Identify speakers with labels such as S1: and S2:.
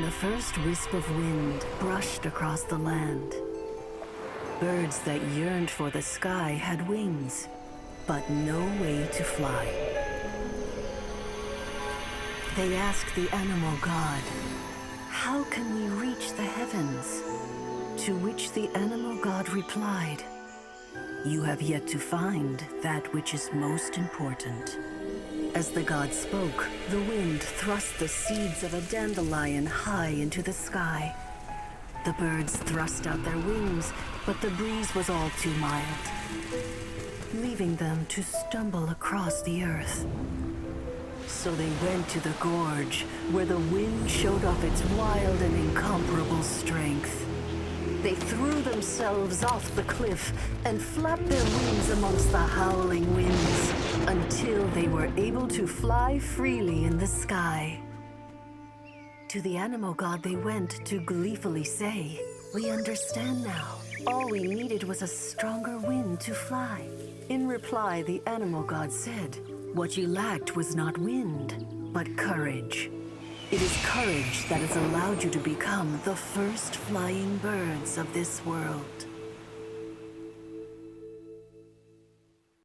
S1: The first wisp of wind brushed across the land. Birds that yearned for the sky had wings, but no way to fly. They asked the animal god, "How can we reach the heavens?" To which the animal god replied, "You have yet to find that which is most important." As the god spoke, the wind thrust the seeds of a dandelion high into the sky. The birds thrust out their wings, but the breeze was all too mild, leaving them to stumble across the earth. So they went to the gorge, where the wind showed off its wild and incomparable strength. They threw themselves off the cliff and flapped their wings amongst the howling winds until they were able to fly freely in the sky. To the animal god they went to gleefully say, "We understand now. All we needed was a stronger wind to fly." In reply, the animal god said, "What you lacked was not wind, but courage. It is courage that has allowed you to become the first flying birds of this world."